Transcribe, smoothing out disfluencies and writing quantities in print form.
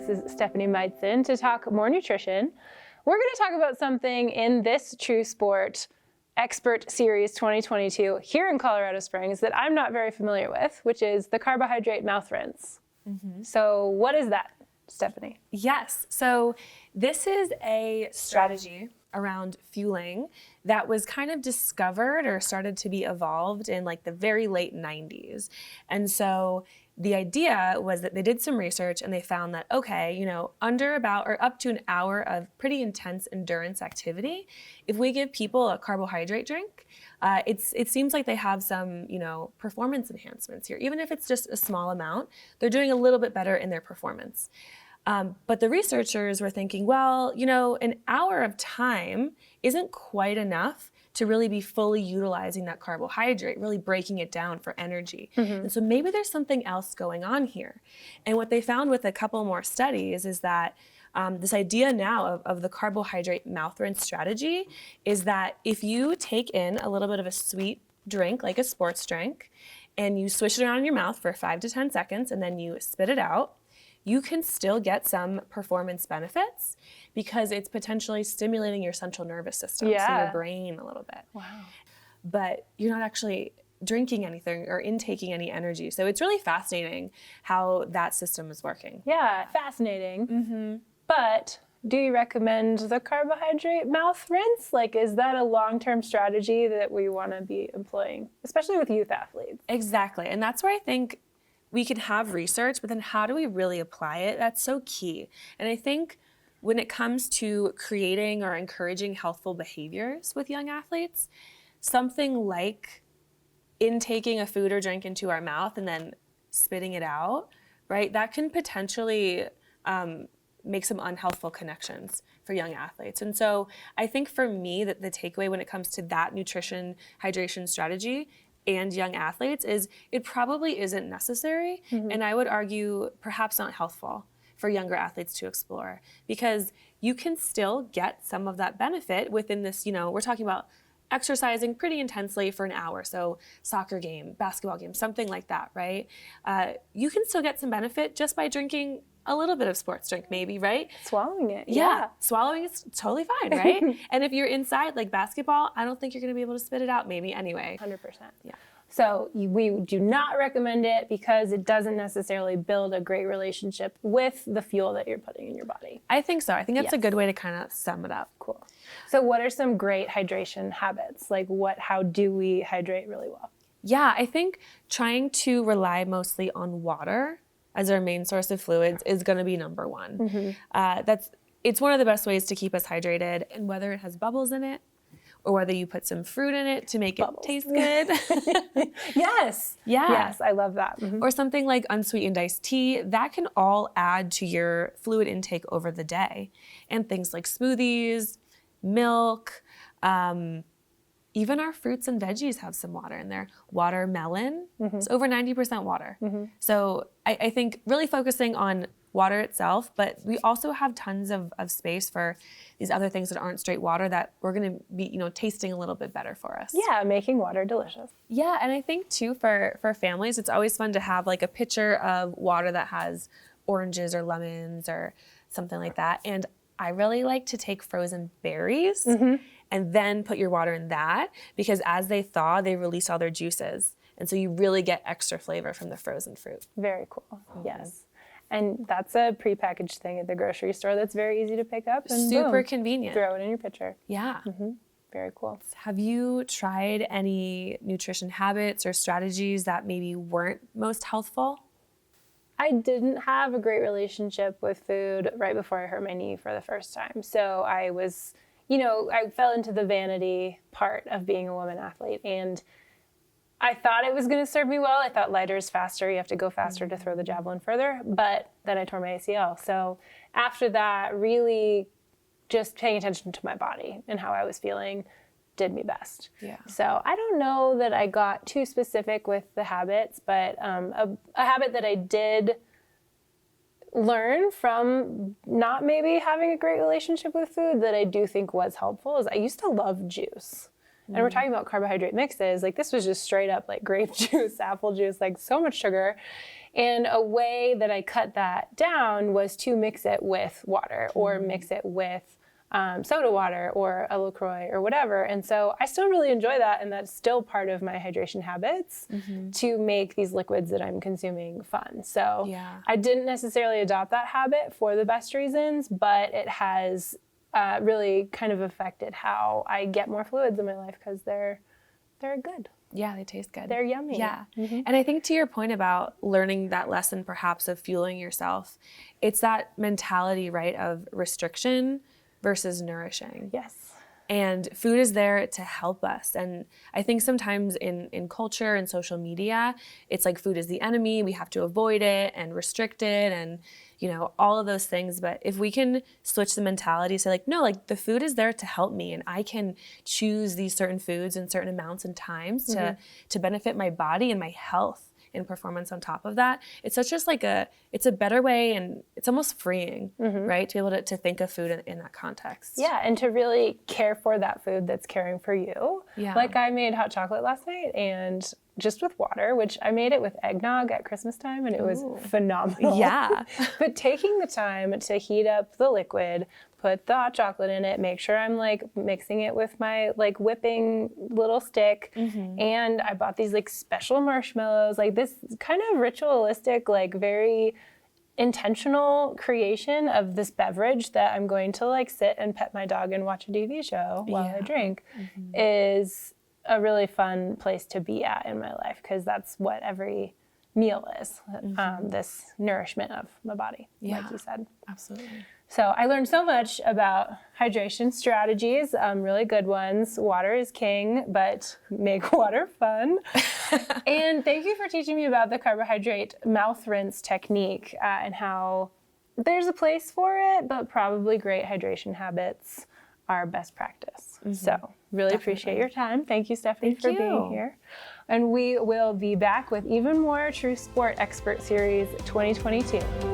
This is Stephanie Miezin to talk more nutrition. We're going to talk about something in this TrueSport Expert Series 2022 here in Colorado Springs that I'm not very familiar with, which is the Carbohydrate mouth rinse. So what is that, Stephanie? Yes. So this is a strategy around fueling that was kind of discovered or started to be evolved in like the very late 90s. And so the idea was that they did some research and they found that, okay, under about or up to an hour of pretty intense endurance activity, if we give people a carbohydrate drink, it seems like they have some, performance enhancements here. Even if it's just a small amount, they're doing a little bit better in their performance. But the researchers were thinking, well, an hour of time isn't quite enough to really be fully utilizing that carbohydrate, really breaking it down for energy. And so maybe there's something else going on here. And what they found with a couple more studies is that this idea now of the carbohydrate mouth rinse strategy is that if you take in a little bit of a sweet drink, like a sports drink, and you swish it around in your mouth for 5 to 10 seconds, and then you spit it out, you can still get some performance benefits because it's potentially stimulating your central nervous system, so your brain a little bit. Wow. But you're not actually drinking anything or intaking any energy. So it's really fascinating how that system is working. Yeah, fascinating. But do you recommend the carbohydrate mouth rinse? Like, is that a long-term strategy that we want to be employing, especially with youth athletes? Exactly. And that's where I think we can have research, but then how do we really apply it? That's so key. And I think when it comes to creating or encouraging healthful behaviors with young athletes, something like intaking a food or drink into our mouth and then spitting it out, right? That can potentially make some unhealthful connections for young athletes. And so I think for me that the takeaway when it comes to that nutrition hydration strategy and young athletes is it probably isn't necessary, and I would argue perhaps not healthful for younger athletes to explore, because you can still get some of that benefit within this, we're talking about exercising pretty intensely for an hour, so soccer game, basketball game, something like that, right? You can still get some benefit just by drinking a little bit of sports drink maybe, right? Swallowing it. Yeah. Swallowing is totally fine, right? And if you're inside like basketball, I don't think you're going to be able to spit it out maybe anyway. 100%. Yeah. So we do not recommend it because it doesn't necessarily build a great relationship with the fuel that you're putting in your body. I think so. I think that's a good way to kind of sum it up. Cool. So what are some great hydration habits? Like how do we hydrate really well? Yeah, I think trying to rely mostly on water as our main source of fluids is going to be number one. It's one of the best ways to keep us hydrated, and whether it has bubbles in it or whether you put some fruit in it to make it taste good. Yes. Yeah. Yes, I love that. Or something like unsweetened iced tea, that can all add to your fluid intake over the day. And things like smoothies, milk, even our fruits and veggies have some water in there. Watermelon, it's over 90% water. So I think really focusing on water itself, but we also have tons of space for these other things that aren't straight water that we're gonna be, tasting a little bit better for us. Yeah, making water delicious. Yeah, and I think too for families, it's always fun to have like a pitcher of water that has oranges or lemons or something like that. And I really like to take frozen berries and then put your water in that, because as they thaw, they release all their juices. And so you really get extra flavor from the frozen fruit. Very cool. Yes. And that's a prepackaged thing at the grocery store that's very easy to pick up. And super boom, convenient. throw it in your pitcher. Yeah. Very cool. Have you tried any nutrition habits or strategies that maybe weren't most healthful? I didn't have a great relationship with food right before I hurt my knee for the first time. So I was, I fell into the vanity part of being a woman athlete, and I thought it was going to serve me well. I thought lighter is faster. You have to go faster to throw the javelin further. But then I tore my ACL. So after that, really just paying attention to my body and how I was feeling did me best. Yeah. So I don't know that I got too specific with the habits, but a habit that I did learn from not maybe having a great relationship with food that I do think was helpful is I used to love juice. And we're talking about carbohydrate mixes. Like, this was just straight up like grape juice, apple juice, like so much sugar. And a way that I cut that down was to mix it with water or mix it with soda water or a LaCroix or whatever. And so I still really enjoy that. And that's still part of my hydration habits to make these liquids that I'm consuming fun. So I didn't necessarily adopt that habit for the best reasons, but it has really kind of affected how I get more fluids in my life because they're good. Yeah, they taste good. They're yummy. Yeah. And I think to your point about learning that lesson perhaps of fueling yourself, it's that mentality, right, of restriction versus nourishing. Yes. And food is there to help us. And I think sometimes in culture and social media, it's like food is the enemy. We have to avoid it and restrict it and, you know, all of those things. But if we can switch the mentality, say like, no, like the food is there to help me and I can choose these certain foods in certain amounts and times to benefit my body and my health and performance on top of that. It's such just like it's a better way and it's almost freeing, right? To be able to think of food in that context. Yeah, and to really care for that food that's caring for you. Yeah. Like I made hot chocolate last night and just with water, which I made it with eggnog at Christmas time and it was phenomenal. Yeah. But taking the time to heat up the liquid, put the hot chocolate in it, make sure I'm like mixing it with my like whipping little stick. And I bought these like special marshmallows, like this kind of ritualistic, like very intentional creation of this beverage that I'm going to like sit and pet my dog and watch a TV show while I drink is a really fun place to be at in my life because that's what every meal is, this nourishment of my body, like you said. Absolutely. So I learned so much about hydration strategies, really good ones. Water is king, but make water fun. And thank you for teaching me about the carbohydrate mouth rinse technique and how there's a place for it, but probably great hydration habits are best practice. So really appreciate your time. Thank you, Stephanie, for being here. And we will be back with even more True Sport Expert Series 2022.